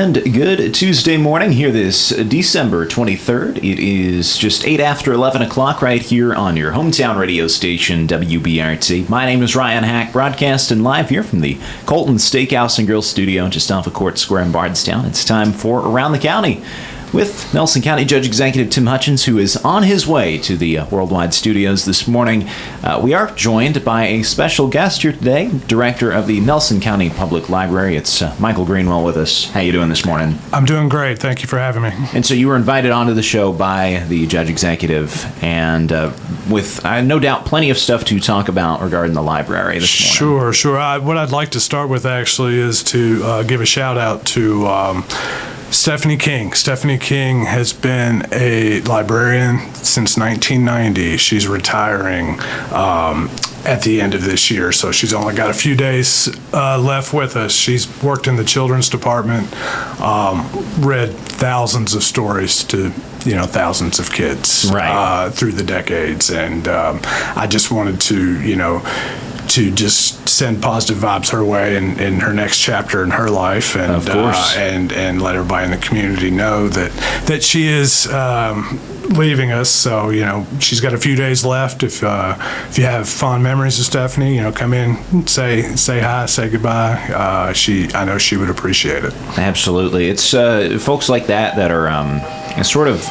and good Tuesday morning here this December 23rd. It is just 8 after 11 o'clock right here on your hometown radio station, WBRT. My name is Ryan Hack, broadcasting live here from the Colton Steakhouse and Grill Studio just off of Court Square in Bardstown. It's time for Around the County with Nelson County Judge Executive Tim Hutchins, who is on his way to the Worldwide Studios this morning. We are joined by a special guest here today, Director of the Nelson County Public Library. It's Michael Greenwell with us. How you doing this morning? I'm doing great. Thank you for having me. And so you were invited onto the show by the Judge Executive, and with no doubt plenty of stuff to talk about regarding the library this morning. Sure. What I'd like to start with actually is to give a shout out to Stephanie King. Stephanie King has been a librarian since 1990. She's retiring at the end of this year, so she's only got a few days left with us. She's worked in the children's department, read thousands of stories to thousands of kids through the decades, and I just wanted to just send positive vibes her way in her next chapter in her life, and of course. And let everybody in the community know that she is leaving us. So she's got a few days left. If you have fond memories of Stephanie, come in, say hi, say goodbye. I know she would appreciate it. Absolutely. It's folks like that are sort of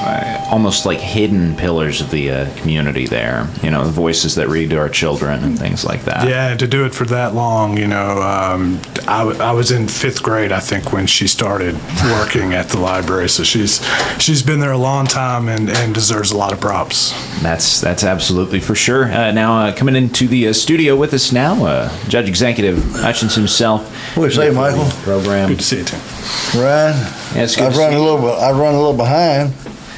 almost like hidden pillars of the community there. The voices that read to our children and things like that. Yeah, to do it for that long, I was in 5th grade, I think, when she started working at the library. So she's been there a long time and deserves a lot of props. That's absolutely for sure. Now coming into the studio with us now, Judge Executive Hutchins himself. What do you say, Michael? Program. Good to see you, Tim. Ryan, Yeah, I run a little behind.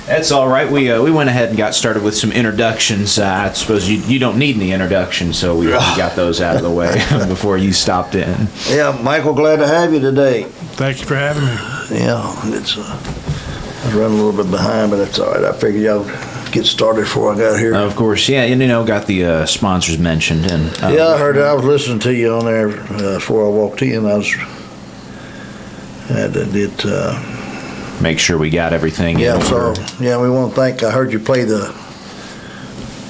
That's all right. We went ahead and got started with some introductions. I suppose you don't need any introduction, so we got those out of the way before you stopped in. Yeah, Michael, glad to have you today. Thank you for having me. Yeah, I was running a little bit behind, but that's all right. I figured y'all get started before I got here. Of course, yeah, got the sponsors mentioned. And yeah, I heard it. I was listening to you on there before I walked in. Make sure we got everything. Yeah, so we want to thank. I heard you play the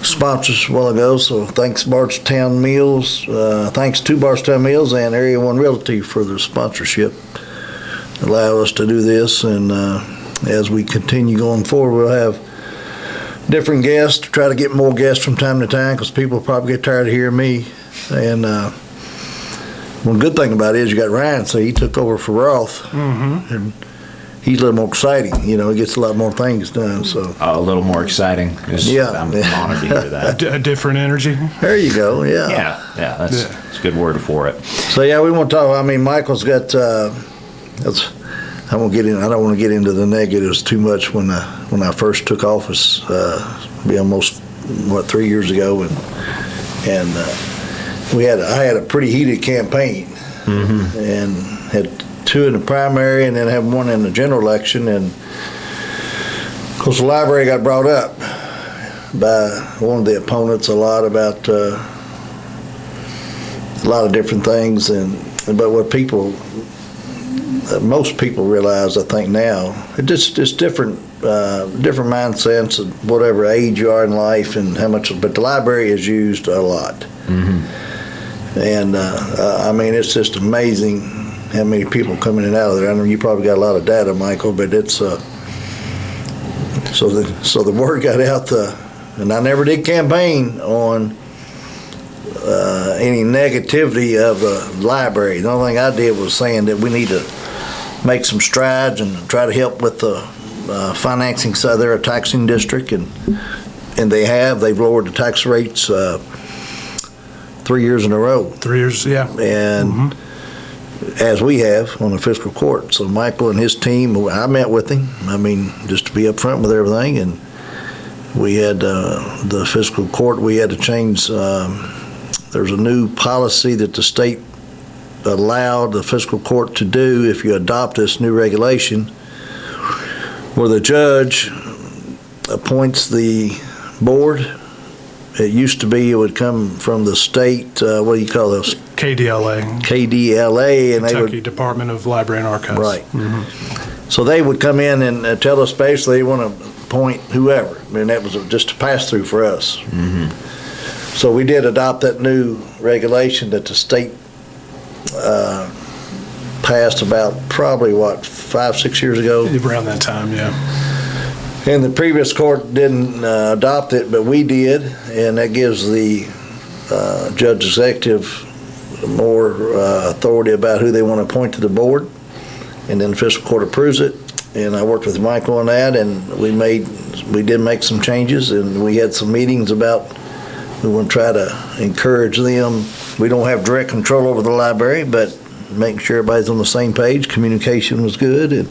sponsors a while ago, so thanks Bardstown Meals. Thanks to Bardstown Meals and Area 1 Realty for the sponsorship. Allow us to do this, and as we continue going forward, we'll have different guests. Try to get more guests from time to time because people probably get tired of hearing me. And one good thing about it is you got Ryan, so he took over for Roth. Mm-hmm. And he's a little more exciting. He gets a lot more things done. So a little more exciting. I'm honored to hear that. A different energy. There you go. Yeah. Yeah. That's a good word for it. So we want to talk. Michael's got. I don't want to get into the negatives too much. When I first took office, be almost 3 years ago, and I had a pretty heated campaign, and had 2 in the primary and then have 1 in the general election. And of course the library got brought up by one of the opponents a lot about a lot of different things, but what most people realize, I think now, it's different mindsets and whatever age you are in life and how much, but the library is used a lot. And it's just amazing how many people come in and out of there. I know you probably got a lot of data, Michael, but it's so the word got out, and I never did campaign on any negativity of the library. The only thing I did was saying that we need to make some strides and try to help with the financing side. They're a taxing district, and they've lowered the tax rates 3 years in a row. 3 years, yeah. And as we have on the fiscal court. So Michael and his team, I met with him, just to be upfront with everything, and we had the fiscal court, we had to change, there's a new policy that the state allowed the fiscal court to do if you adopt this new regulation, where the judge appoints the board it used to be it would come from the state, what do you call those? KDLA. KDLA. And Kentucky Department of Library and Archives. Right. So they would come in and tell us basically they want to appoint whoever. And that was just a pass-through for us. So we did adopt that new regulation that the state passed about probably, 5-6 years ago? Around that time, yeah. And the previous court didn't adopt it, but we did, and that gives the judge executive more authority about who they want to appoint to the board, and then the fiscal court approves it. And I worked with Michael on that, and we did make some changes, and we had some meetings about we want to try to encourage them. We don't have direct control over the library, but making sure everybody's on the same page. Communication was good, and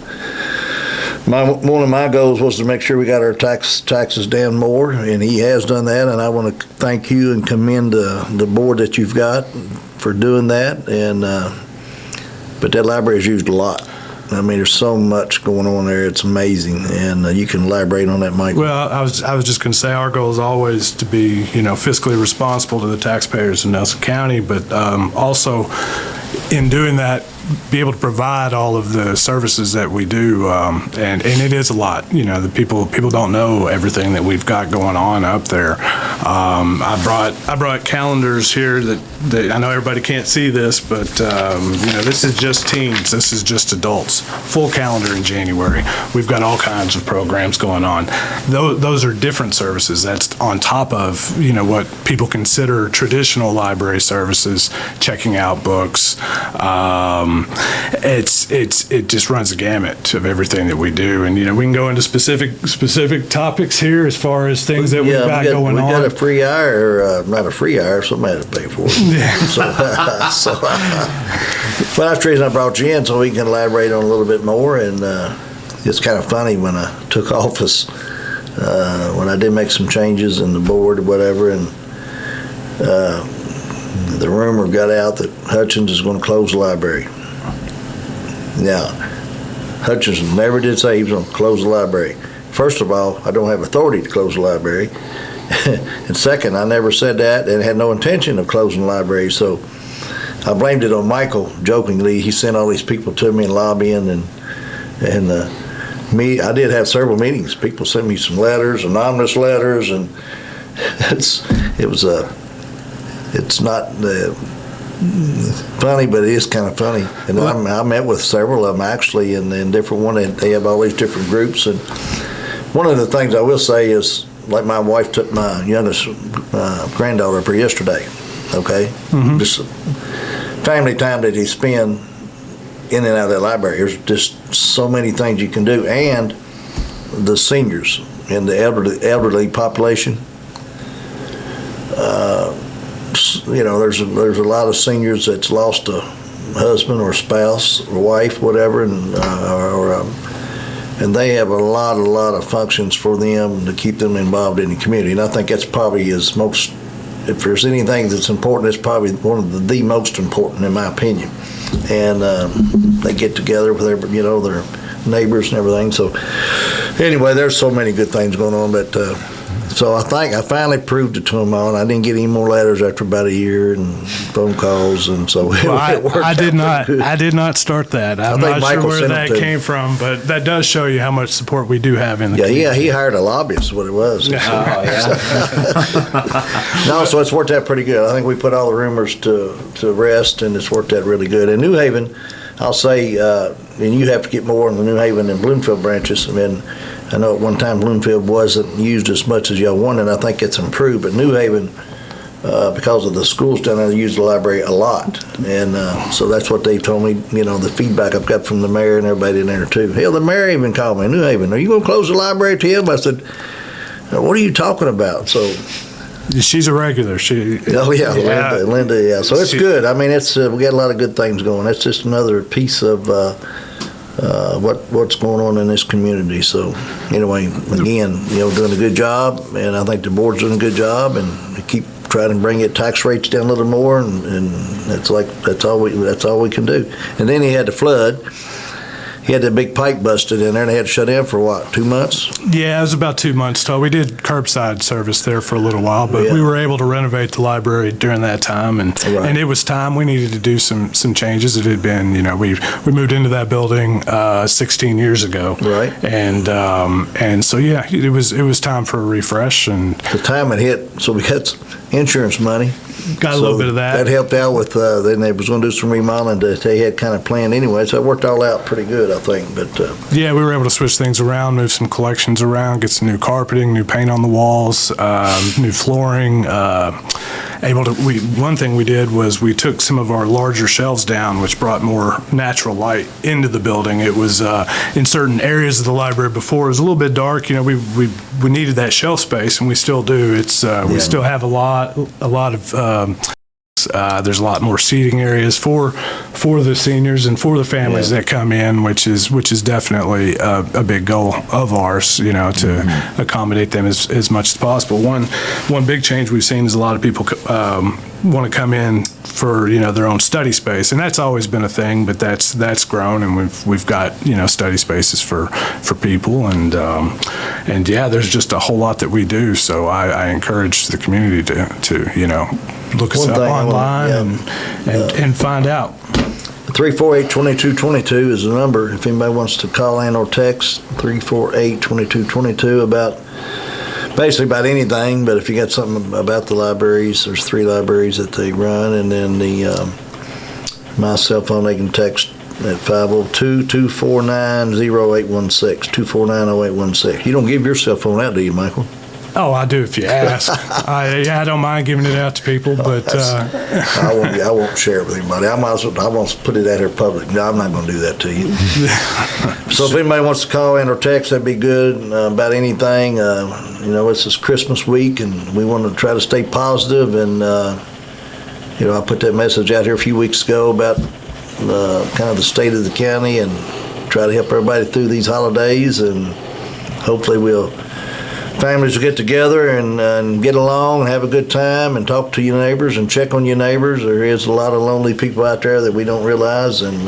one of my goals was to make sure we got our taxes down more, and he has done that. And I want to thank you and commend the board that you've got for doing that. And but that library is used a lot. I mean, there's so much going on there. It's amazing, and you can elaborate on that, Mike. Well, I was just going to say our goal is always to be, fiscally responsible to the taxpayers in Nelson County, but also in doing that, be able to provide all of the services that we do, and it is a lot. The people don't know everything that we've got going on up there. I brought calendars here that I know everybody can't see this, but this is just teens. This is just adults. Full calendar in January. We've got all kinds of programs going on. Those are different services. That's on top of what people consider traditional library services, checking out books. It just runs the gamut of everything that we do, and we can go into specific topics here as far as things that we've got going on. We got a free hour, not a free hour, somebody had to pay for it. Yeah. Well, that's the reason I brought you in, so we can elaborate on a little bit more. And it's kind of funny when I took office, when I did make some changes in the board or whatever, and the rumor got out that Hutchins is going to close the library. Now, Hutchins never did say he was going to close the library. First of all, I don't have authority to close the library. And second, I never said that and had no intention of closing the library. So I blamed it on Michael, jokingly. He sent all these people to me in lobbying, and me. I did have several meetings. People sent me some letters, anonymous letters, and it's not funny, but it is kind of funny. And I met with several of them actually, and different one. They have all these different groups. And one of the things I will say is, like, my wife took my youngest granddaughter up here yesterday. Okay, just family time that you spend in and out of that library. There's just so many things you can do, and the seniors and the elderly population. There's a lot of seniors that's lost a husband or spouse or wife, whatever, and they have a lot of functions for them to keep them involved in the community. And I think that's probably if there's anything that's important, it's probably one of the most important, in my opinion. And they get together with their neighbors and everything. So anyway, there's so many good things going on, but. So I think I finally proved it to them all. I didn't get any more letters after about a year and phone calls, and so it worked I did out not. I did not start that. I'm not sure where that came from, but that does show you how much support we do have in the community. Yeah, he hired a lobbyist. Is what it was. Oh, yeah. No, so it's worked out pretty good. I think we put all the rumors to rest, and it's worked out really good. In New Haven, I'll say, and you have to get more on the New Haven and Bloomfield branches. I mean, I know at one time Bloomfield wasn't used as much as y'all wanted. I think it's improved, but New Haven, because of the schools down there, use the library a lot, and so that's what they've told me. The feedback I've got from the mayor and everybody in there too. Hell, the mayor even called me. New Haven, are you going to close the library, Tim? I said, what are you talking about? So. She's a regular. Oh yeah, Linda. Yeah, so it's good. I mean, it's we got a lot of good things going. That's just another piece of what's going on in this community. So anyway, again, doing a good job, and I think the board's doing a good job, and we keep trying to bring tax rates down a little more, and that's all we can do. And then he had the flood. he had that big pipe busted in there, and they had to shut down for what, 2 months? Yeah, it was about 2 months total. We did curbside service there for a little while, but Yeah. we were able to renovate the library during that time, and Right. and it was time. We needed to do some changes. It had been, we moved into that building 16 years ago, Right. And so yeah, it was time for a refresh, and The time it hit, so we got some insurance money. got a little bit of that. That helped out with, then they was going to do some remodeling that they had kind of planned anyway, so it worked all out pretty good, I think, but, Yeah, we were able to switch things around, move some collections around, get some new carpeting, new paint on the walls, new flooring. One thing we did was we took some of our larger shelves down, which brought more natural light into the building. It was in certain areas of the library before it was a little bit dark. We needed that shelf space, and we still do. We still have a lot of. There's a lot more seating areas for the seniors and for the families that come in, which is definitely a big goal of ours, to accommodate them as much as possible. One big change we've seen is a lot of people want to come in for their own study space, and that's always been a thing, but that's grown, and we've got study spaces for people, and yeah, there's just a whole lot that we do. So I encourage the community to look us up online and find out. 348-2222 is the number if anybody wants to call in or text 348-2222 about basically about anything, but if you got something about the libraries, there's 3 libraries that they run, and then my cell phone, they can text at 502-249-0816, 249-0816. You don't give your cell phone out, do you, Michael? Oh, I do if you ask. I don't mind giving it out to people, but I won't share it with anybody. I won't put it out here public. No, I'm not going to do that to you. So if anybody wants to call in or text, that'd be good about anything. It's this Christmas week, and we want to try to stay positive. And I put that message out here a few weeks ago about kind of the state of the county, and try to help everybody through these holidays, and hopefully families will get together and get along and have a good time and talk to your neighbors and check on your neighbors. There is a lot of lonely people out there that we don't realize, and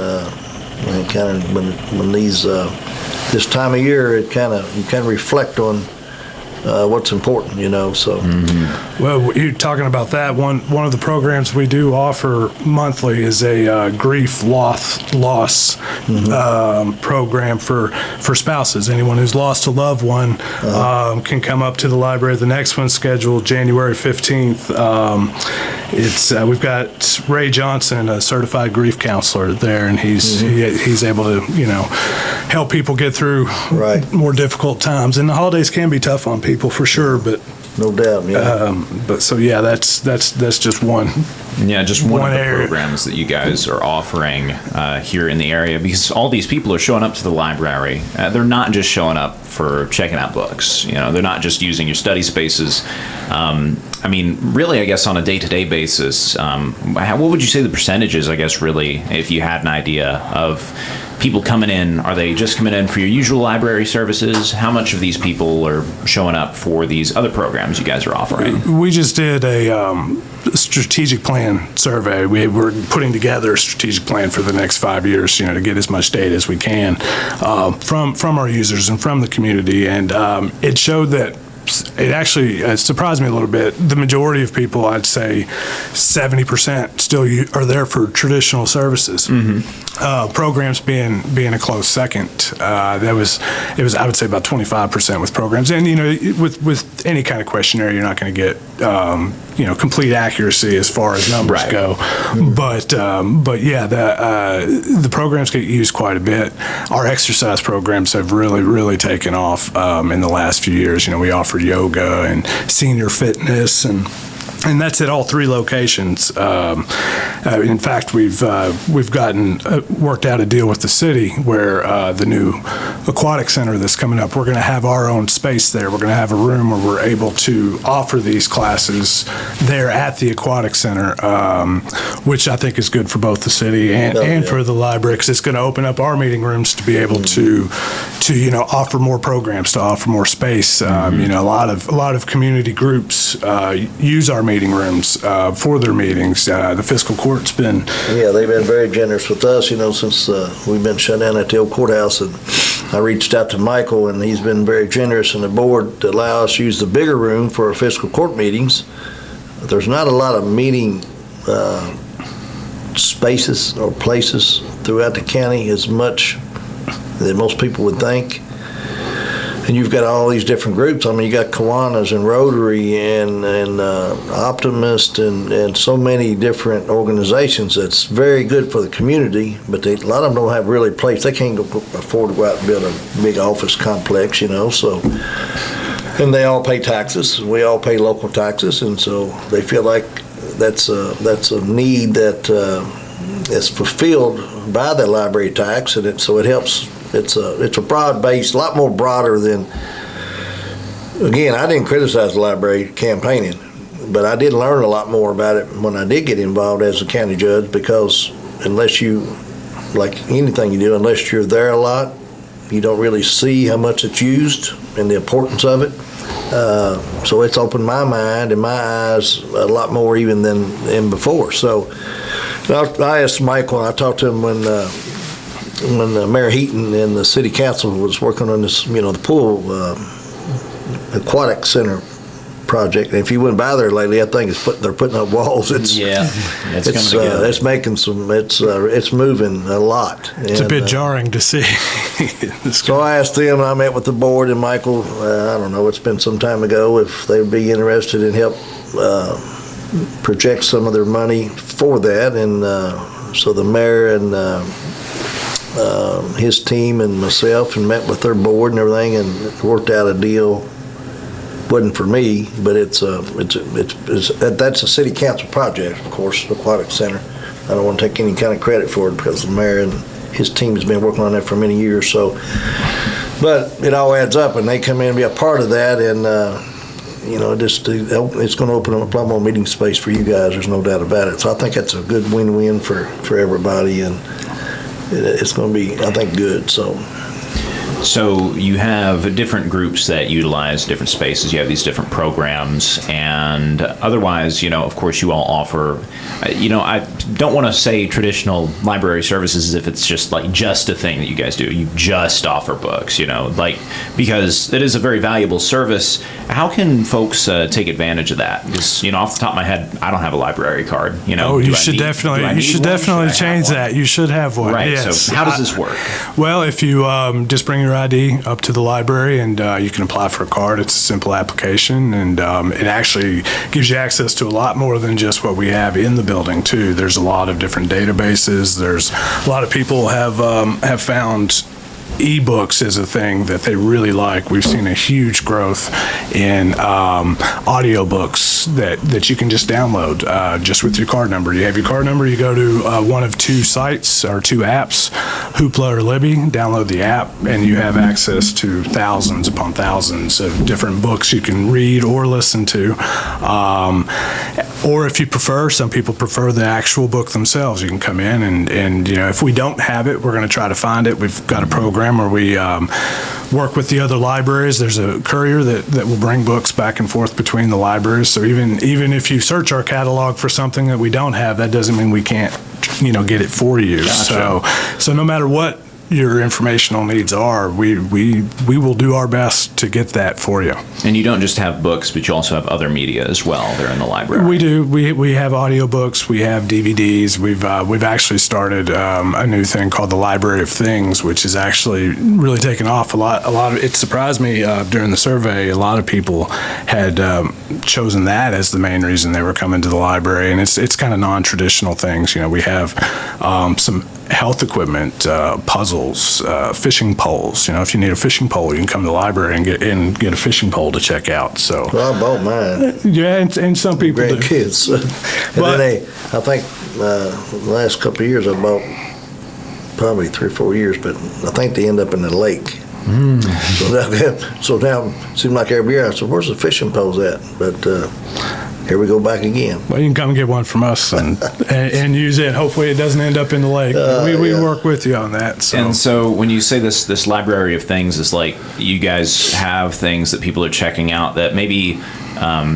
kind of when these this time of year, you kind of reflect on what's important, so. Well, you're talking about that. One of the programs we do offer monthly is a grief loss program for spouses. Anyone who's lost a loved one can come up to the library. The next one's scheduled January 15th. We've got Ray Johnson, a certified grief counselor there, and he's able to help people get through more difficult times. And the holidays can be tough on people for sure, but no doubt, yeah. But so yeah, that's just one. Yeah, just one of the area. programs that you guys are offering here in the area, because all these people are showing up to the library. They're not just showing up for checking out books. They're not just using your study spaces. Really, I guess on a day-to-day basis, what would you say the percentages, I guess, really, if you had an idea of people coming in? Are they just coming in for your usual library services? How much of these people are showing up for these other programs you guys are offering? We just did a strategic plan survey. We're putting together a strategic plan for the next 5 years, to get as much data as we can from our users and from the community. And it showed that it actually surprised me a little bit. The majority of people, I'd say 70%, still are there for traditional services. Programs being a close second. It was I would say about 25% with programs. And with any kind of questionnaire, you're not going to get complete accuracy as far as numbers go. But yeah, the programs get used quite a bit. Our exercise programs have really taken off in the last few years. We offer yoga and senior fitness, and that's at all 3 locations. In fact, we've gotten worked out a deal with the city where the new aquatic center that's coming up, we're going to have our own space there. We're going to have a room where we're able to offer these classes there at the aquatic center, which I think is good for both the city and for the library, because it's going to open up our meeting rooms to be able to to offer more programs, to offer more space. A lot of community groups use our meeting rooms for their meetings. The fiscal court's been they've been very generous with us. Since we've been shut down at the old courthouse, and I reached out to Michael, and he's been very generous in the board to allow us to use the bigger room for our fiscal court meetings. There's not a lot of meeting spaces or places throughout the county as much that most people would think. And you've got all these different groups. I mean, you got Kiwanis and Rotary and Optimist and so many different organizations that's very good for the community, but a lot of them don't have really place. They can't afford to go out and build a big office complex, so. And they all pay taxes. We all pay local taxes, and so they feel like that's a need that is fulfilled by the library tax, and so it helps. It's a broad base, a lot more broader than. Again, I didn't criticize the library campaigning, but I did learn a lot more about it when I did get involved as a county judge, because unless you, like anything you do, unless you're there a lot, you don't really see how much it's used and the importance of it. So it's opened my mind and my eyes a lot more even than before. So I asked Michael, and I talked to him when Mayor Heaton and the city council was working on this, the pool aquatic center project. And if you went by there lately, I think they're putting up walls. It's coming together. It's making it's moving a lot. It's a bit jarring to see. So I asked them, and I met with the board and Michael, I don't know, it's been some time ago, if they would be interested in help project some of their money for that. And so the mayor and his team and myself and met with their board and everything and worked out a deal. Wasn't for me, but it's that's a city council project, of course, the aquatic center. I don't want to take any kind of credit for it because the mayor and his team has been working on that for many years. So, but it all adds up, and they come in and be a part of that, and it's going to open up a lot more meeting space for you guys. There's no doubt about it. So I think that's a good win-win for everybody, and it's going to be, I think, good. So you have different groups that utilize different spaces. You have these different programs, and otherwise, of course, you all offer. I don't want to say traditional library services as if it's just a thing that you guys do. You just offer books, because it is a very valuable service. How can folks take advantage of that? Because off the top of my head, I don't have a library card. You should definitely change that. You should have one. Right. Yes. So how does this work? Well, if you just bring your ID up to the library and you can apply for a card. It's a simple application, and it actually gives you access to a lot more than just what we have in the building too. There's a lot of different databases. There's a lot of people have found ebooks is a thing that they really like. We've seen a huge growth in audiobooks that you can just download just with your card number. You have your card number, you go to one of two sites or two apps, Hoopla or Libby, download the app, and you have access to thousands upon thousands of different books you can read or listen to. Or if you prefer, some people prefer the actual book themselves. You can come in and if we don't have it, we're going to try to find it. We've got a program where we work with the other libraries. There's a courier that will bring books back and forth between the libraries. So even if you search our catalog for something that we don't have, that doesn't mean we can't get it for you. Gotcha. So no matter what your informational needs are, we will do our best to get that for you. And you don't just have books, but you also have other media as well there in the library. We do. We have audiobooks. We have DVDs. We've actually started a new thing called the Library of Things, which is actually really taken off a lot. It surprised me during the survey. A lot of people had chosen that as the main reason they were coming to the library, and it's kind of non-traditional things. We have some health equipment, puzzles, fishing poles. If you need a fishing pole, you can come to the library and get a fishing pole to check out. So well, I bought mine. Yeah, and some people do. Grandkids. And then I think the last couple of years I bought probably 3 or 4 years, but I think they end up in the lake. So now it seems like every year I said, "Where's the fishing poles at?" But here we go back again. Well, you can come get one from us and use it. Hopefully it doesn't end up in the lake. We work with you on that. So. And so when you say this library of things is like you guys have things that people are checking out that maybe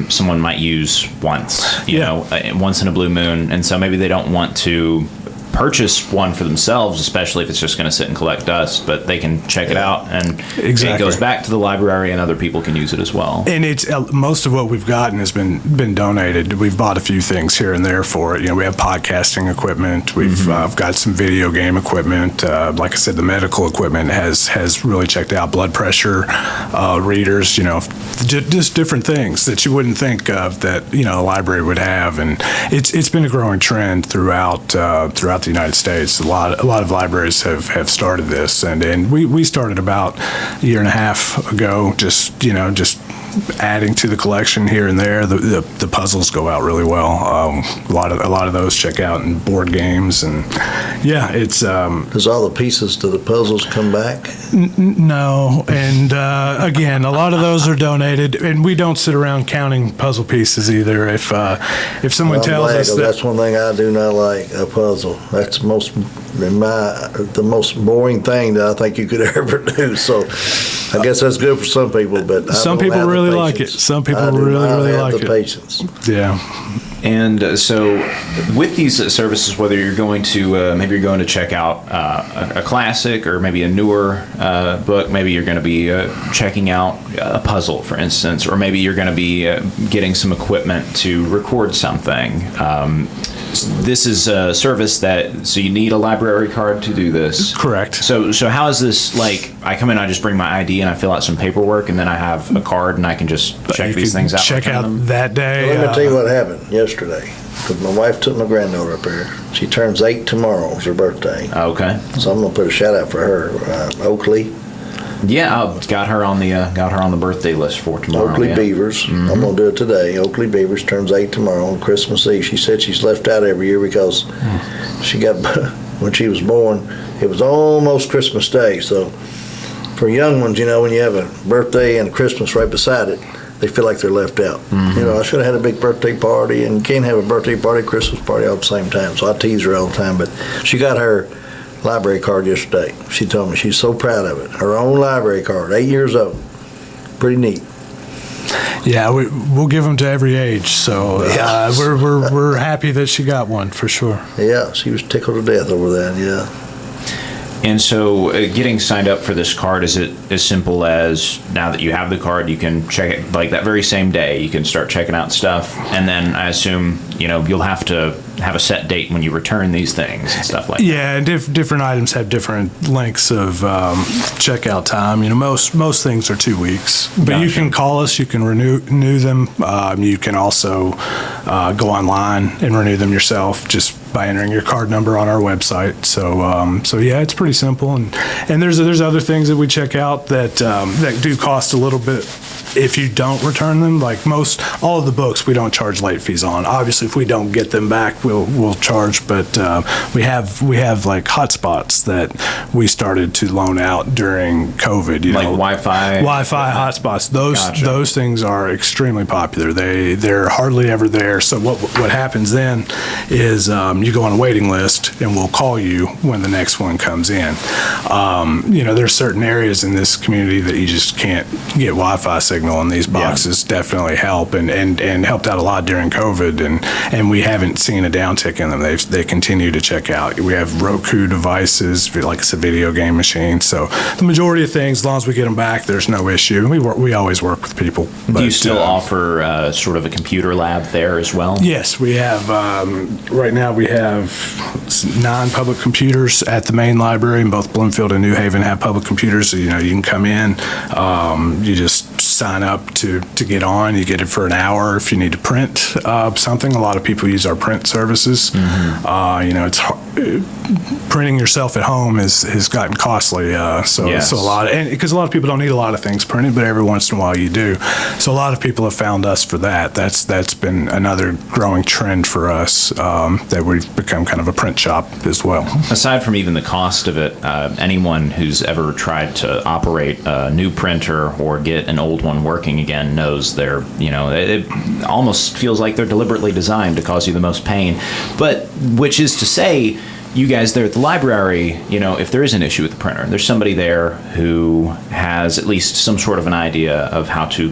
someone might use once, you know, once in a blue moon. And so maybe they don't want to purchase one for themselves, especially if it's just going to sit and collect dust, but they can check it out and it goes back to the library and other people can use it as well. And it's most of what we've gotten has been donated. We've bought a few things here and there for it. You know, we have podcasting equipment. We've got some video game equipment. Like I said, the medical equipment has really checked out. Blood pressure readers, you know, just different things that you wouldn't think of that, you know, a library would have. And it's been a growing trend throughout the United States. A lot of libraries have started this, and we started about a year and a half ago, just adding to the collection here and there. The puzzles go out really well. A lot of those check out in board games, and it's does all the pieces to the puzzles come back? No, and again, a lot of those are donated, and we don't sit around counting puzzle pieces either. If someone tells us that's one thing I do not like, a puzzle. That's the most boring thing that I think you could ever do. So I guess that's good for some people, but some people really like it. Some people really like it. Patience. Yeah. And so with these services, whether you're going to maybe you're going to check out a classic or maybe a newer book, maybe you're going to be checking out a puzzle, for instance, or maybe you're going to be getting some equipment to record something. This is a service so you need a library card to do this. Correct. So how is this, like, I come in, I just bring my ID and I fill out some paperwork and then I have a card and I can just check these things out. Check out that day. Well, let me tell you what happened yesterday. Because my wife took my granddaughter up there. She turns 8 tomorrow. It's her birthday. Okay. So I'm gonna put a shout out for her, Oakley. Yeah, I got her on the birthday list for tomorrow. Oakley Beavers. I'm gonna do it today. Oakley Beavers turns 8 tomorrow on Christmas Eve. She said she's left out every year because she got when she was born. It was almost Christmas Day. So for young ones, you know, when you have a birthday and Christmas right beside it, they feel like they're left out. You know, I should have had a big birthday party, and you can't have a birthday party, Christmas party all at the same time. So I tease her all the time. But she got her library card yesterday. She told me she's so proud of it. Her own library card, 8 years old. Pretty neat. Yeah, we'll give them to every age. So we're happy that she got one for sure. Yeah, she was tickled to death over that. Yeah. And so getting signed up for this card, is it as simple as now that you have the card, you can check it like that very same day, you can start checking out stuff, and then I assume, you know, you'll have to have a set date when you return these things and stuff like that. Yeah, and different items have different lengths of checkout time. You know, most things are 2 weeks, but Gotcha. You can call us, you can renew them. You can also go online and renew them yourself just by entering your card number on our website. So yeah, it's pretty simple. And there's other things that we check out that do cost a little bit if you don't return them. Like all of the books, we don't charge late fees on. Obviously, if we don't get them back, we'll charge. But we have like hotspots that we started to loan out during COVID. You Like know, Wi-Fi hotspots. Gotcha. Those things are extremely popular. They're hardly ever there. So what happens then is you go on a waiting list, and we'll call you when the next one comes in. You know, there's certain areas in this community that you just can't get Wi-Fi signal, and these boxes definitely help and helped out a lot during COVID, and we haven't seen a downtick in them. They continue to check out. We have Roku devices, like it's a video game machine. So the majority of things, as long as we get them back, there's no issue. We always work with people. Do you still offer sort of a computer lab there as well? Yes, we have. Right now, we have 9 public computers at the main library, and both Bloomfield and New Haven have public computers. So, you know, you can come in, you just sign up to get on. You get it for an hour if you need to print something. A lot of people use our print services. You know, it's printing yourself at home has gotten costly. So a lot, and because a lot of people don't need a lot of things printed, but every once in a while you do. So a lot of people have found us for that. That's been another growing trend for us, that we've become kind of a print shop as well. Aside from even the cost of it, anyone who's ever tried to operate a new printer or get an old one someone working again knows they're, it almost feels like they're deliberately designed to cause you the most pain. But which is to say, you guys there at the library, if there is an issue with the printer, there's somebody there who has at least some sort of an idea of how to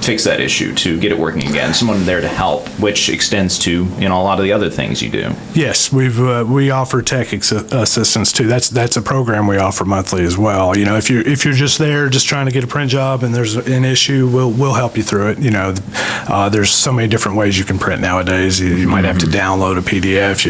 fix that issue, to get it working again. Someone there to help, which extends to a lot of the other things you do. Yes, we offer tech assistance too. That's a program we offer monthly as well. If you're just there just trying to get a print job and there's an issue, we'll help you through it. There's so many different ways you can print nowadays. You might have to download a PDF.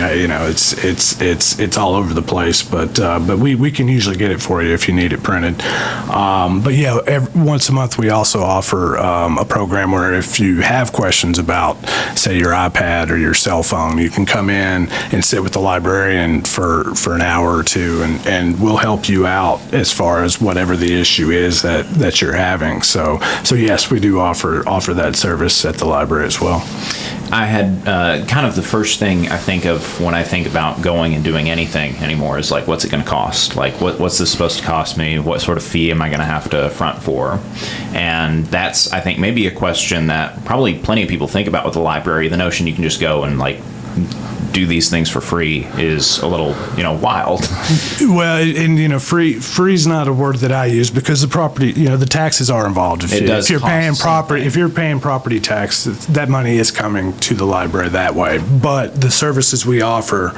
It's all over the place, but we can usually get it for you if you need it printed. But yeah, once a month we also offer a program where if you have questions about, say, your iPad or your cell phone, you can come in and sit with the librarian for an hour or two, and we'll help you out as far as whatever the issue is that you're having. So yes, we do offer that service at the library as well. I had kind of the first thing I think of when I think about going and doing anything anymore is what's it going to cost? What's this supposed to cost me? What sort of fee am I going to have to front for? And that's, I think, maybe a question that probably plenty of people think about with the library. The notion you can just go and do these things for free is a little, wild. Well, and free's not a word that I use because the property, the taxes are involved. If you're paying property tax, that money is coming to the library that way. But the services we offer,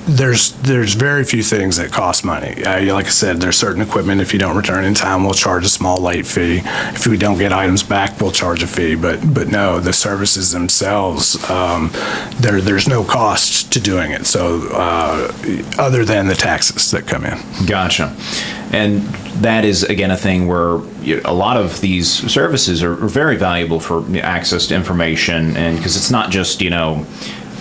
there's very few things that cost money. Like I said, there's certain equipment. If you don't return in time, we'll charge a small late fee. If we don't get items back, we'll charge a fee. But no, the services themselves, there's no cost to doing it. So other than the taxes that come in. Gotcha. And that is, again, a thing where a lot of these services are very valuable for access to information, and because it's not just,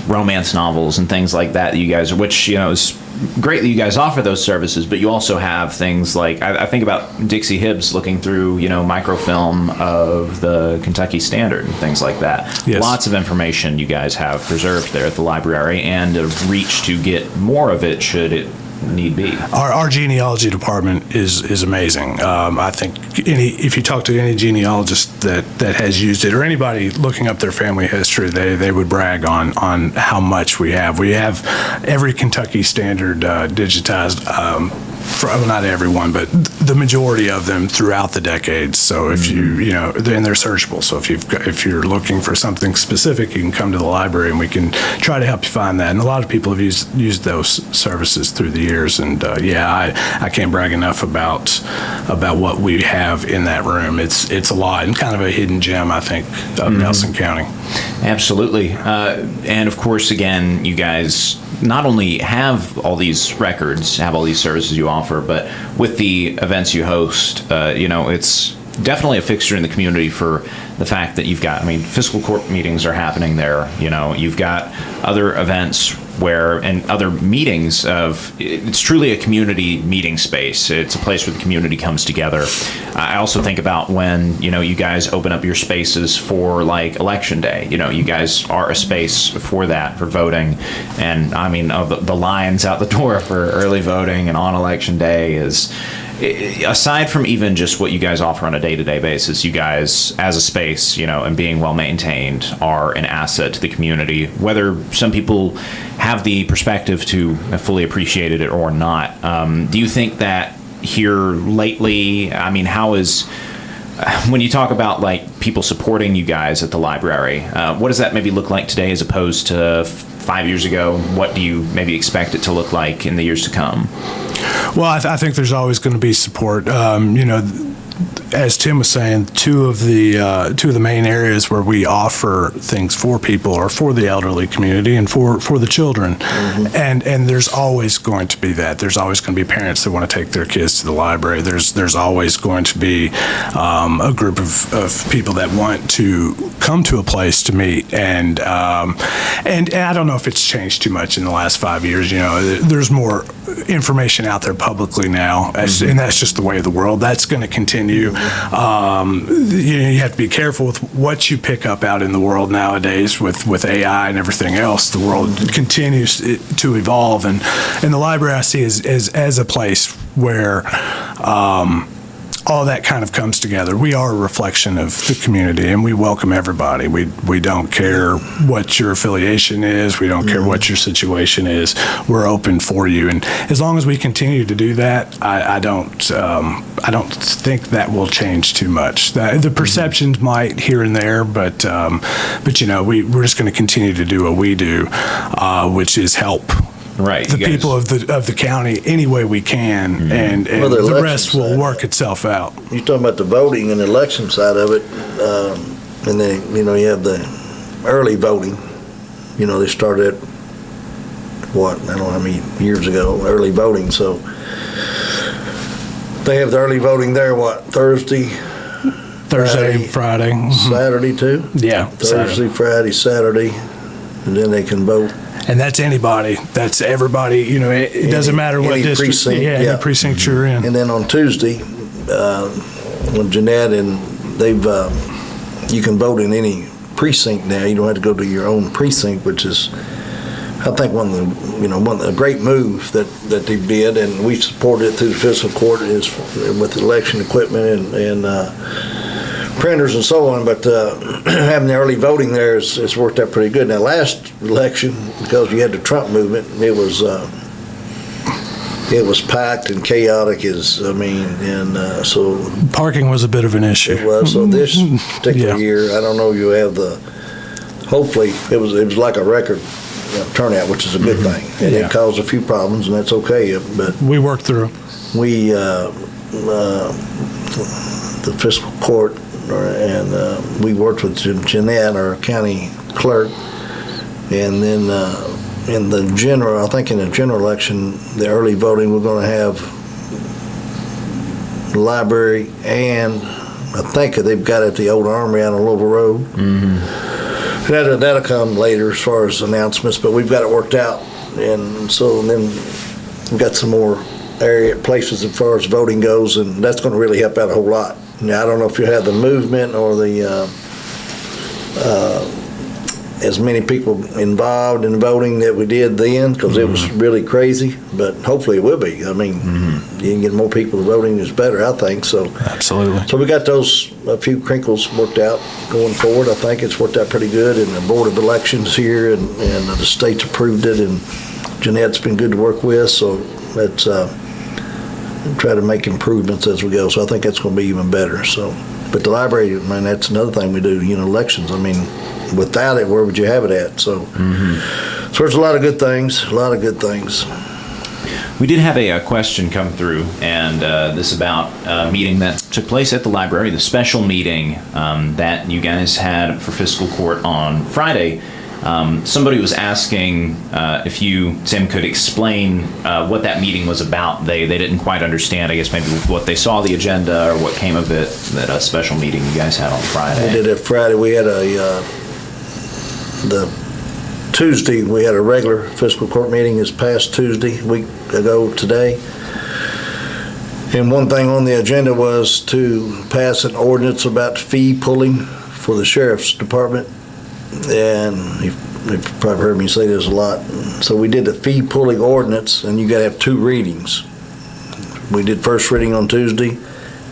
romance novels and things like that you guys, which is great that you guys offer those services, but you also have things like I think about Dixie Hibbs looking through microfilm of the Kentucky Standard and things like that. Yes. Lots of information you guys have preserved there at the library, and a reach to get more of it should it need be. Our genealogy department is amazing. I think if you talk to any genealogist that has used it, or anybody looking up their family history, they would brag on how much we have. We have every Kentucky Standard digitized. Not everyone, but the majority of them throughout the decades. So if then they're searchable. So if you're looking for something specific, you can come to the library and we can try to help you find that. And a lot of people have used those services through the years. And I can't brag enough about what we have in that room. It's a lot, and kind of a hidden gem, I think, of Nelson County. Absolutely. And of course, again, you guys not only have all these records, have all these services you offer, but with the events you host, it's definitely a fixture in the community for the fact that you've got, fiscal court meetings are happening there. You've got other events and other meetings it's truly a community meeting space. It's a place where the community comes together. I also think about when, you guys open up your spaces for election day. You guys are a space for that, for voting. And the lines out the door for early voting and on election day is, aside from even just what you guys offer on a day-to-day basis, you guys, as a space, and being well-maintained, are an asset to the community, whether some people have the perspective to fully appreciate it or not. Do you think that here lately, how is, when you talk about people supporting you guys at the library, what does that maybe look like today as opposed to 5 years ago? What do you maybe expect it to look like in the years to come? Well, I think there's always going to be support. As Tim was saying, two of the main areas where we offer things for people are for the elderly community and for the children. Mm-hmm. And there's always going to be that. There's always going to be parents that want to take their kids to the library. There's always going to be a group of people that want to come to a place to meet. And I don't know if it's changed too much in the last 5 years. There's more information out there publicly now, mm-hmm. and that's just the way of the world. That's going to continue. You have to be careful with what you pick up out in the world nowadays with AI and everything else. The world continues to evolve, and the library I see as a place where all that kind of comes together. We are a reflection of the community, and we welcome everybody. We don't care what your affiliation is. We don't care what your situation is. We're open for you, and as long as we continue to do that, I don't think that will change too much. The perceptions might here and there, but we're just going to continue to do what we do, which is help. Right, The people of the county any way we can, and the rest will work itself out. You're talking about the voting and the election side of it, and then, you have the early voting. They started, I don't know how many years ago, early voting, so they have the early voting there, Thursday, Friday. Mm-hmm. Saturday too? Yeah. Thursday, Friday, Saturday, and then they can vote. And that's anybody. That's everybody. It doesn't matter what district. Precinct, any precinct you're in. And then on Tuesday, when Jeanette and you can vote in any precinct now. You don't have to go to your own precinct, which is, I think, a great move that they did, and we supported it through the fiscal court is with election equipment and printers and so on, but having the early voting there has worked out pretty good. Now, last election, because you had the Trump movement, it was packed and chaotic. So parking was a bit of an issue. It was. So this particular year, I don't know. You have hopefully it was like a record turnout, which is a good thing, and it caused a few problems, and that's okay. But we worked through. We the fiscal court. And we worked with Jeanette, our county clerk, and then in the general election, the early voting, we're going to have the library, and I think they've got it at the old Armory on Louisville Road. Mm-hmm. That'll come later as far as announcements, but we've got it worked out, and so then we've got some more places as far as voting goes, and that's going to really help out a whole lot. Now, I don't know if you have the movement or as many people involved in voting that we did then, because it was really crazy, but hopefully it will be. You can get more people voting is better, I think. So absolutely. So we got a few crinkles worked out going forward. I think it's worked out pretty good, and the Board of Elections here and the state's approved it, and Jeanette's been good to work with, so that's try to make improvements as we go. So I think that's going to be even better. So, but the library, man, that's another thing we do. Elections. Without it, where would you have it at? So, so there's a lot of good things. We did have a question come through, and this about a meeting that took place at the library, the special meeting that you guys had for fiscal court on Friday. Somebody was asking if you, Tim, could explain what that meeting was about. They didn't quite understand, I guess, maybe what they saw the agenda or what came of it, that special meeting you guys had on Friday. We did it Friday. We had the Tuesday, we had a regular fiscal court meeting this past Tuesday, a week ago today. And one thing on the agenda was to pass an ordinance about fee pulling for the sheriff's department. And you've probably heard me say this a lot. So we did the fee pulling ordinance, and you got to have 2 readings. We did first reading on Tuesday,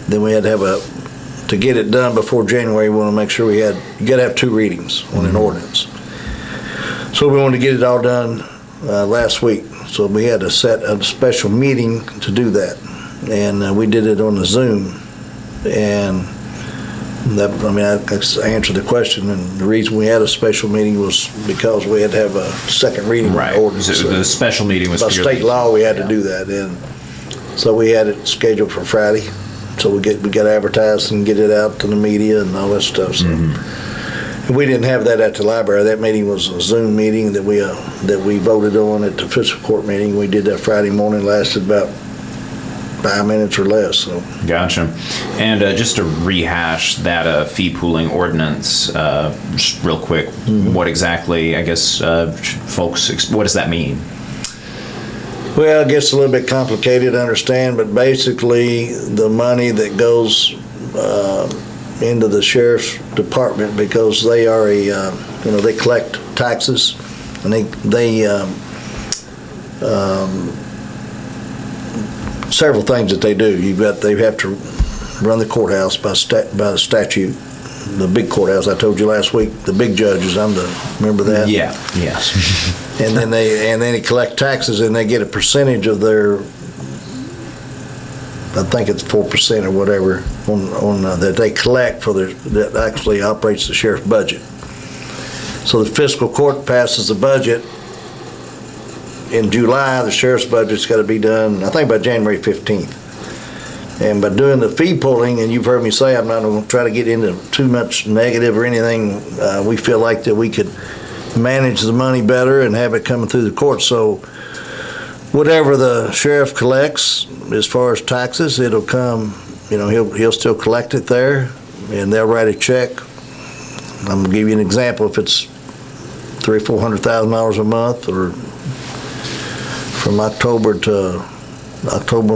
then we had to have to get it done before January. We want to make sure you got to have 2 readings on an ordinance. So we wanted to get it all done last week. So we had to set a special meeting to do that, and we did it on the Zoom, and. I answered the question, and the reason we had a special meeting was because we had to have a second reading of the ordinance. So the special meeting was by state law. We had to do that, and so we had it scheduled for Friday. So we got advertised and get it out to the media and all that stuff. So and we didn't have that at the library. That meeting was a Zoom meeting that we voted on at the fiscal court meeting. We did that Friday morning. Lasted about 5 minutes or less. So. Gotcha. And just to rehash that fee pooling ordinance, just real quick, what exactly, I guess, folks, what does that mean? Well, it gets a little bit complicated to understand, but basically the money that goes into the sheriff's department, because they are they collect taxes, and they several things that they do. They have to run the courthouse by the statute, the big courthouse. I told you last week, the big judges. Remember that? Yeah. Yes. And then they collect taxes, and they get a percentage of their, I think it's 4% or whatever, on that they collect that actually operates the sheriff's budget. So the fiscal court passes the budget in July. The sheriff's budget's got to be done, I think, by January 15th. And by doing the fee pulling, and you've heard me say, I'm not going to try to get into too much negative or anything. We feel like that we could manage the money better and have it coming through the court. So whatever the sheriff collects as far as taxes, it'll come, he'll still collect it there, and they'll write a check. I'm going to give you an example. If it's $300,000 or $400,000 a month, or from October,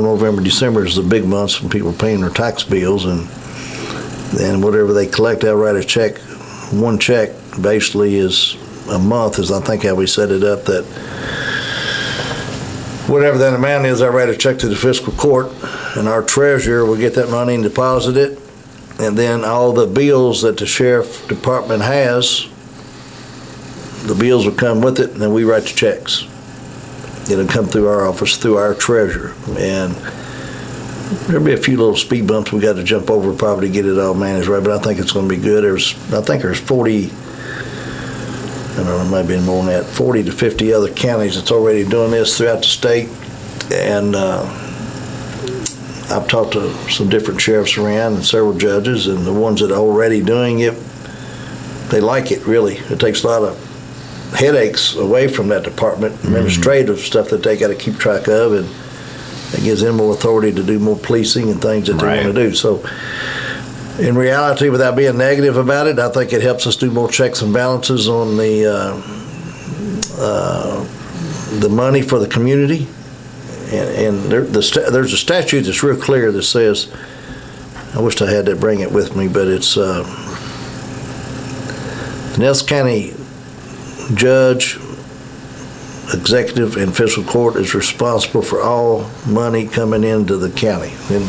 November, December is the big months when people are paying their tax bills, and then whatever they collect, they'll write a check. One check basically is a month, is I think how we set it up, that whatever that amount is, I write a check to the fiscal court, and our treasurer will get that money and deposit it, and then all the bills that the sheriff department has, the bills will come with it, and then we write the checks. It'll come through our office, through our treasurer, and there'll be a few little speed bumps we got to jump over probably to get it all managed right, but I think it's going to be good. I think there's 40, I don't know, it might be more than that, 40 to 50 other counties that's already doing this throughout the state, and I've talked to some different sheriffs around and several judges, and the ones that are already doing it, they like it, really. It takes a lot of headaches away from that department, administrative stuff that they got to keep track of, and it gives them more authority to do more policing and things that they want to do. So in reality, without being negative about it, I think it helps us do more checks and balances on the money for the community. And there's a statute that's real clear that says, I wish I had to bring it with me, but it's Nelson County Judge, executive, and fiscal court is responsible for all money coming into the county. And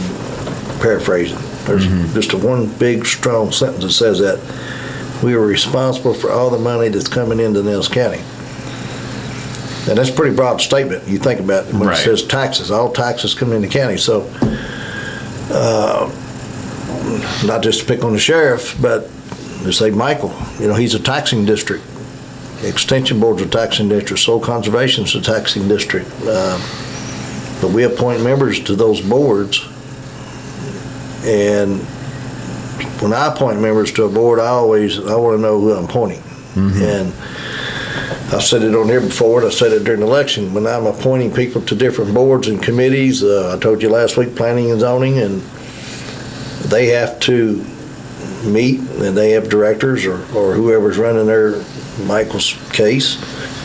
paraphrasing, there's just one big strong sentence that says that we are responsible for all the money that's coming into Nelson County. And that's a pretty broad statement. You think about it when it says taxes, all taxes come into the county. So not just to pick on the sheriff, but to say Michael, he's a taxing district. Extension Board's a taxing district, Soil Conservation's a taxing district. But we appoint members to those boards, and when I appoint members to a board, I want to know who I'm appointing. And I've said it on here before, and I said it during the election, when I'm appointing people to different boards and committees, I told you last week, planning and zoning, and they have to meet, and they have directors or whoever's running Michael's case.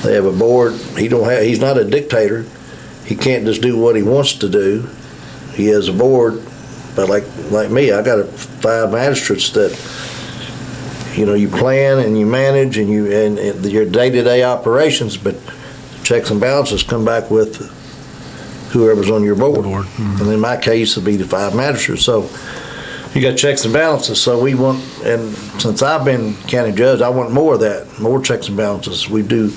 They have a board. He's not a dictator. He can't just do what he wants to do. He has a board, but like me, I got 5 magistrates that you plan and you manage and your day-to-day operations, but checks and balances come back with whoever's on your board. And in my case, it'd be the 5 magistrates. So you got checks and balances. So we want, and since I've been county judge, I want more of that, more checks and balances. We do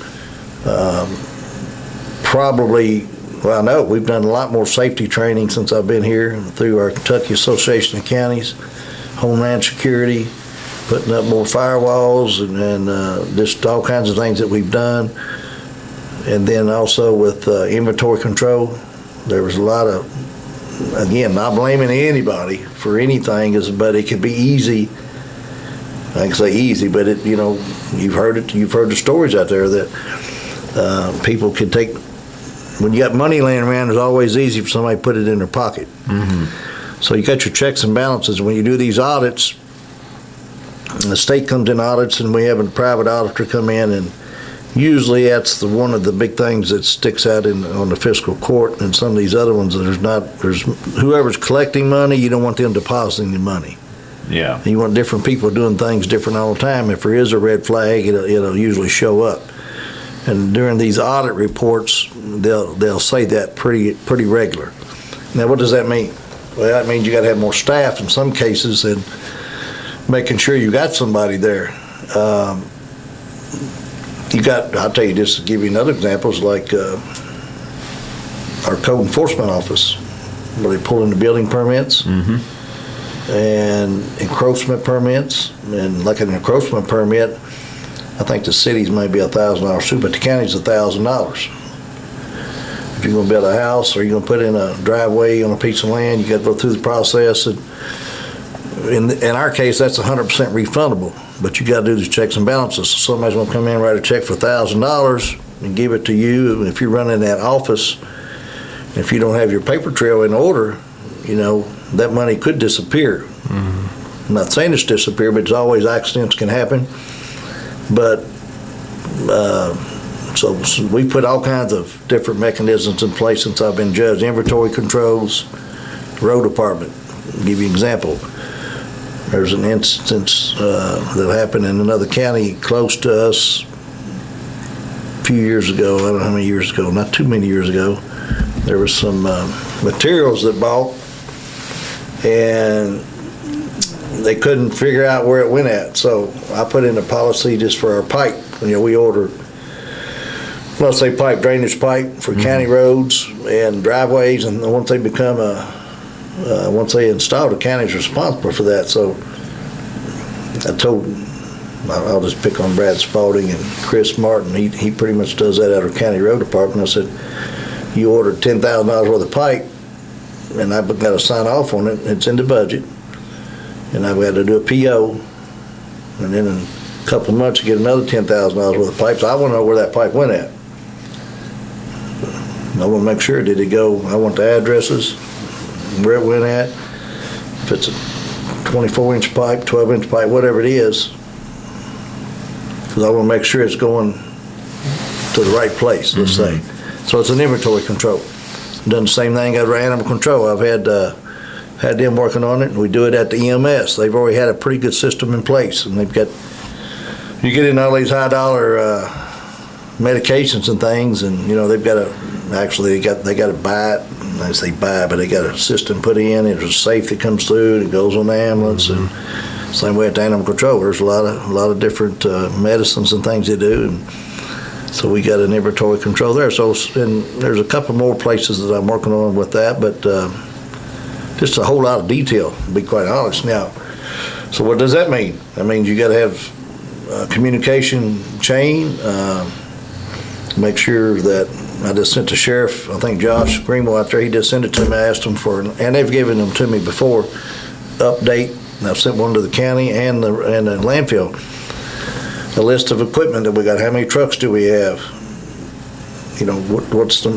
I know we've done a lot more safety training since I've been here through our Kentucky Association of Counties, Homeland Security, putting up more firewalls and just all kinds of things that we've done. And then also with inventory control, there was a lot of, again, not blaming anybody for anything, but it could be easy. I can say easy, but you've heard the stories out there that people can take. When you got money laying around, it's always easy for somebody to put it in their pocket. So you got your checks and balances. When you do these audits, the state comes in audits, and we have a private auditor come in, and usually that's one of the big things that sticks out on the fiscal court. And some of these other ones, there's whoever's collecting money, you don't want them depositing the money. Yeah. You want different people doing things different all the time. If there is a red flag, it'll usually show up. And during these audit reports, they'll say that pretty regular. Now, what does that mean? Well, that means you got to have more staff in some cases and making sure you got somebody there. I'll tell you, just to give you another example, is like our code enforcement office, where they pull in the building permits and encroachment permits. And like an encroachment permit, I think the city's maybe $1,000 too, but the county's $1,000. If you're gonna build a house or you're gonna put in a driveway on a piece of land, you gotta go through the process. And in our case, that's 100% refundable, but you gotta do these checks and balances. So somebody's gonna come in and write a check for $1,000 and give it to you. And if you're running that office, if you don't have your paper trail in order, that money could disappear. I'm not saying it's disappear, but it's always accidents can happen. But so we put all kinds of different mechanisms in place since I've been judge. Inventory controls, road department. I'll give you an example. There's an instance that happened in another county close to us a few years ago. I don't know how many years ago, not too many years ago. There was some materials that bought, and they couldn't figure out where it went at. So I put in a policy just for our pipe. We order, let's say, drainage pipe for county roads and driveways, and once they once they install, the county's responsible for that. So I'll just pick on Brad Spalding and Chris Martin. He pretty much does that at our county road department. I said, you ordered $10,000 worth of pipe, and I've got to sign off on it. It's in the budget, and I've got to do a PO, and then in a couple of months you get another $10,000 worth of pipes. I want to know where that pipe went at. I want to make sure, did it go? I want the addresses, where it went at. If it's a 24-inch pipe, 12-inch pipe, whatever it is, because I want to make sure it's going to the right place. Let's say. So it's an inventory control. Done the same thing at animal control. I've had them working on it, and we do it at the EMS. They've already had a pretty good system in place, and they've got, you get in all these high dollar medications and things, and they've got to actually they got to buy it. I say buy, but they got a system put in. There's a safe that comes through. It goes on the ambulance, and same way at the animal control. There's a lot of different medicines and things they do, and so we got an inventory control there. So, and there's a couple more places that I'm working on with that, but just a whole lot of detail, to be quite honest. Now, so what does that mean? That means you got to have a communication chain. Make sure that I just sent the sheriff, I think Josh Greenwell out there, he just sent it to me. I asked him for, and they've given them to me before, update. And I've sent one to the county and the landfill. A list of equipment that we got. How many trucks do we have? What's the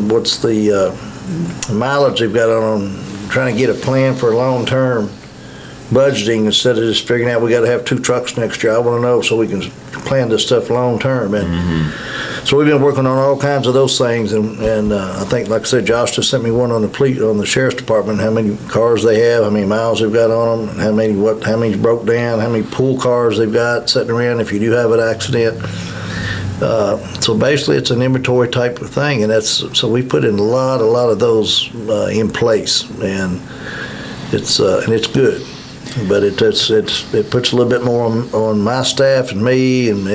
mileage they've got on trying to get a plan for long-term budgeting instead of just figuring out we got to have 2 trucks next year. I want to know so we can plan this stuff long-term. And so we've been working on all kinds of those things. And I think, like I said, Josh just sent me one on the sheriff's department, how many cars they have, how many miles they've got on them, how many broke down, how many pool cars they've got sitting around if you do have an accident. So basically it's an inventory type of thing, and so we put in a lot of those in place, and it's good. But it puts a little bit more on my staff and me and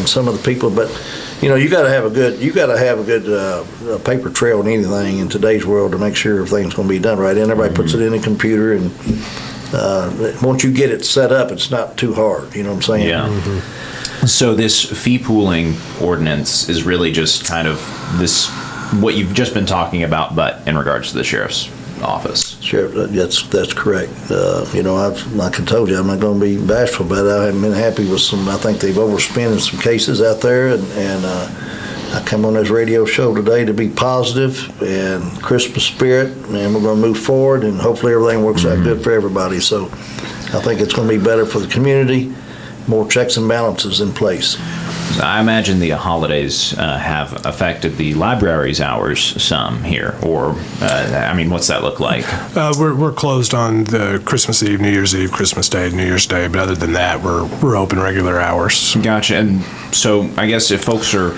some of the people. But you got to have a good paper trail on anything in today's world to make sure everything's going to be done right. And everybody puts it in a computer, and once you get it set up, it's not too hard. You know what I'm saying? Yeah. So this fee pooling ordinance is really just kind of what you've just been talking about, but in regards to the sheriff's office. Sheriff, that's correct. Like I told you, I'm not going to be bashful about it. I haven't been happy with some. I think they've overspent in some cases out there, and I come on this radio show today to be positive and Christmas spirit, and we're going to move forward, and hopefully everything works out good for everybody. So I think it's going to be better for the community. More checks and balances in place. I imagine the holidays have affected the library's hours some here, or what's that look like? We're closed on the Christmas Eve, New Year's Eve, Christmas Day, New Year's Day, but other than that, we're open regular hours. Gotcha. And so I guess if folks are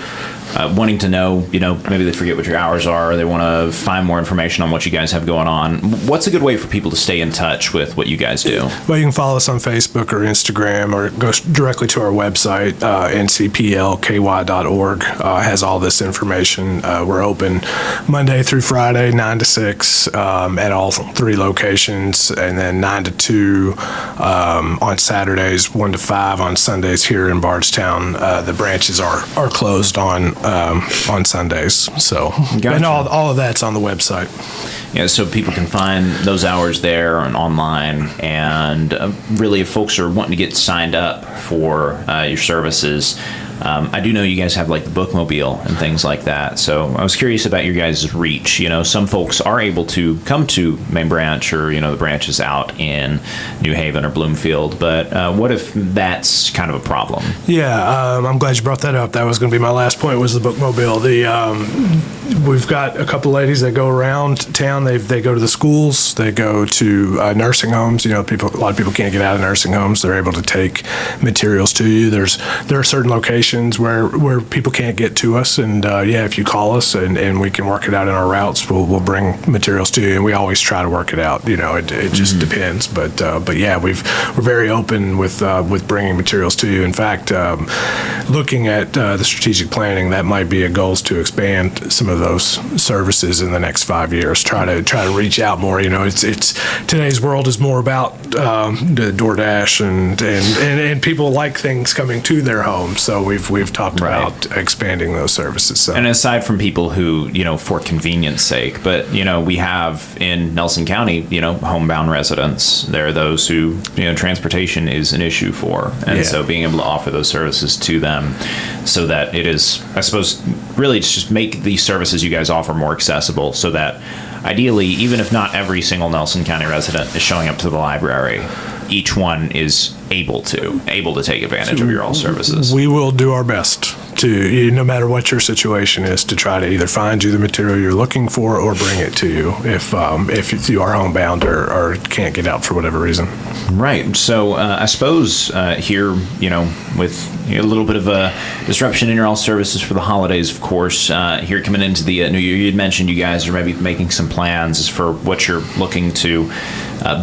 wanting to know, maybe they forget what your hours are, or they want to find more information on what you guys have going on, what's a good way for people to stay in touch with what you guys do? Well, you can follow us on Facebook or Instagram, or go directly to our website, ncplky.org. Has all this information. We're open Monday through Friday, 9 to 6 at all 3 locations, and then 9 to 2 on Saturdays, 1 to 5 on Sundays here in Bardstown. The branches are closed on Sundays. So, Gotcha. And all of that's on the website. Yeah, so people can find those hours there and online. And really, if folks are wanting to get signed up for your services, I do know you guys have like the bookmobile and things like that. So I was curious about your guys' reach. Some folks are able to come to Main Branch, or the branches out in New Haven or Bloomfield. But what if that's kind of a problem? Yeah, I'm glad you brought that up. That was going to be my last point, was the bookmobile. We've got a couple ladies that go around town. They go to the schools. They go to nursing homes. A lot of people can't get out of nursing homes. They're able to take materials to you. There are certain locations where people can't get to us, and if you call us and we can work it out in our routes, we'll bring materials to you, and we always try to work it out. It just depends, but yeah, we're very open with bringing materials to you. In fact, looking at the strategic planning, that might be a goal, is to expand some of those services in the next 5 years. Try to reach out more. It's today's world is more about the DoorDash and people like things coming to their home. So we've talked about expanding those services. So. And aside from people who, for convenience sake, but, we have in Nelson County, homebound residents. There are those who, transportation is an issue for. And so being able to offer those services to them so that it is, I suppose, really just make these services you guys offer more accessible, so that ideally, even if not every single Nelson County resident is showing up to the library, each one is able to take advantage of your all services. We will do our best to, no matter what your situation is, to try to either find you the material you're looking for or bring it to you if you are homebound or can't get out for whatever reason. Right. So I suppose here, with a little bit of a disruption in your all services for the holidays, of course, here coming into the new year, you had mentioned you guys are maybe making some plans for what you're looking to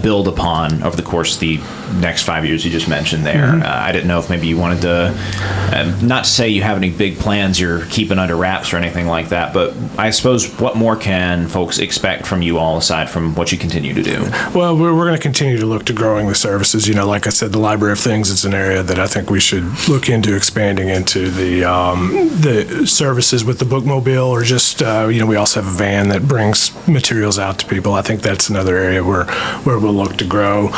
build upon over the course of the next 5 years you just mentioned there. Mm-hmm. I didn't know if maybe you wanted to, not to say you have any big plans you're keeping under wraps or anything like that, but I suppose what more can folks expect from you all aside from what you continue to do? Well, we're going to continue to look to growing the services. Like I said, the Library of Things is an area that I think we should look into expanding into. The services with the bookmobile, or just, we also have a van that brings materials out to people. I think that's another area where we'll look to grow.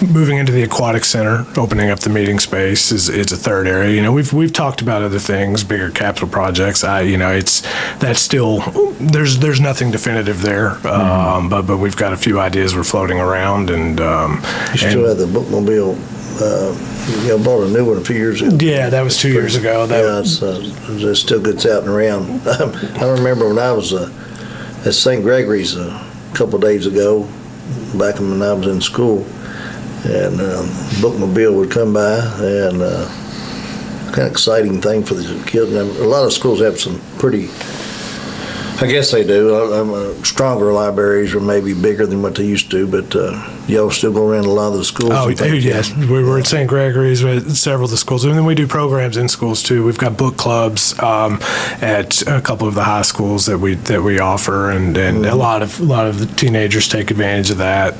Moving into the aquatic center, opening up the meeting space is a third area. We've talked about other things, bigger capital projects. That's still, there's nothing definitive there, but we've got a few ideas we're floating around, and you still have the bookmobile. I bought a new one a few years ago. Yeah, that was 2 years ago. It still gets out and around. I remember when I was at St. Gregory's a couple of days ago, back when I was in school, and bookmobile would come by, and kind of exciting thing for the kids. And a lot of schools have some pretty, I guess they do, stronger libraries, or maybe bigger than what they used to, but y'all still go around a lot of the schools. Oh, yes. We were at St. Gregory's with several of the schools, and then we do programs in schools too. We've got book clubs at a couple of the high schools that we offer, and a lot of the teenagers take advantage of that.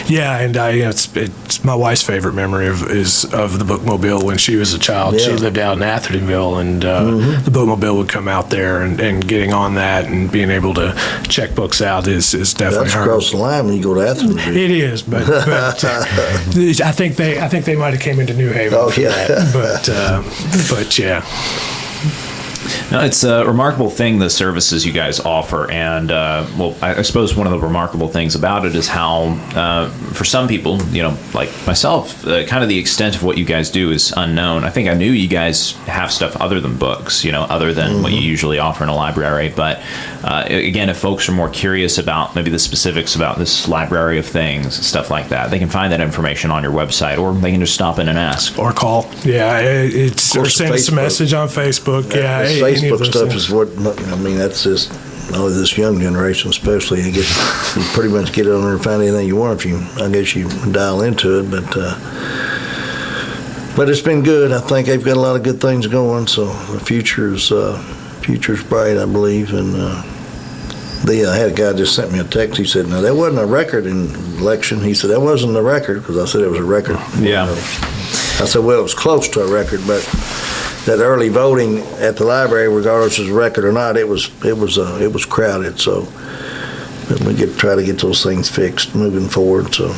It's my wife's favorite memory of the bookmobile when she was a child. Yeah. She lived out in Athertonville, and the bookmobile would come out there, and getting on that and being able to check books out is definitely that's across the line when you go to Athertonville. It is, but I think they might have came into New Haven. Oh, yeah. But yeah. No, it's a remarkable thing, the services you guys offer, and I suppose one of the remarkable things about it is how, for some people, like myself, kind of the extent of what you guys do is unknown. I think I knew you guys have stuff other than books, other than what you usually offer in a library. But again, if folks are more curious about maybe the specifics about this Library of Things, stuff like that, they can find that information on your website, or they can just stop in and ask. Or call. Yeah, or send us a message on Facebook. Yeah, any of Facebook those stuff things. is what, I mean, that's just, this young generation especially, you pretty much get on there and find anything you want if you, I guess you dial into it, but it's been good. I think they've got a lot of good things going, so the future's bright, I believe, and I had a guy just sent me a text. He said, "No, that wasn't a record in election." He said, "That wasn't a record," because I said it was a record. Yeah. I said, "Well, it was close to a record, but that early voting at the library, regardless of a record or not, it was crowded." So we try to get those things fixed moving forward. So.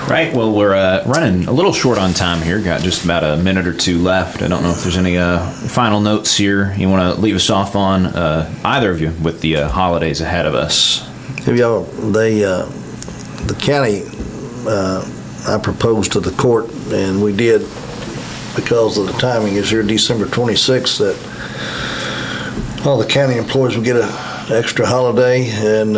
Right. Well, we're running a little short on time here. Got just about a minute or two left. I don't know if there's any final notes here you want to leave us off on, either of you, with the holidays ahead of us. Y'all, the county, I proposed to the court, and we did, because of the timing is here December 26th, that all the county employees will get an extra holiday and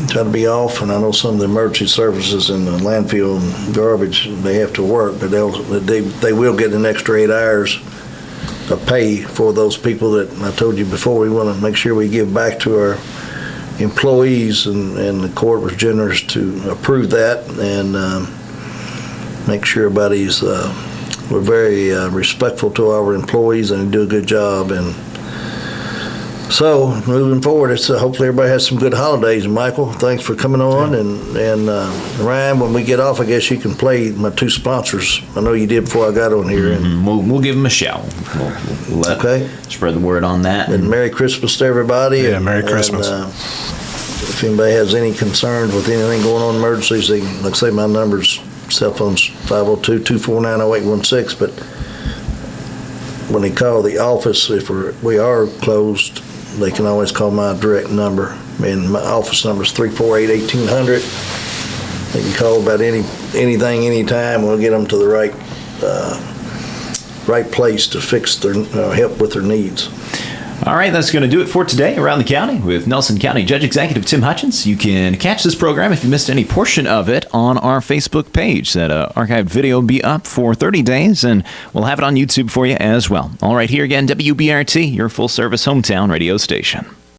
try to be off. And I know some of the emergency services in the landfill and garbage, they have to work, but they will get an extra 8 hours of pay for those people that I told you before. We want to make sure we give back to our employees, and the court was generous to approve that and make sure everybody's we're very respectful to our employees, and they do a good job. And so moving forward, it's hopefully everybody has some good holidays. Michael, thanks for coming on, and Ryan, when we get off, I guess you can play my 2 sponsors. I know you did before I got on here. And We'll give them a shout. We'll spread the word on that. And Merry Christmas to everybody. Yeah, Merry Christmas. If anybody has any concerns with anything going on, emergencies, they can, like I say, my number's, cell phone's 502-249-0816, but when they call the office, if we are closed, they can always call my direct number, and my office number is 348-1800. They can call about anything, anytime. We'll get them to the right place to fix their help with their needs. All right, that's going to do it for today Around the County with Nelson County Judge Executive Tim Hutchins. You can catch this program if you missed any portion of it on our Facebook page. That archived video will be up for 30 days, and we'll have it on YouTube for you as well. All right, here again, WBRT, your full-service hometown radio station.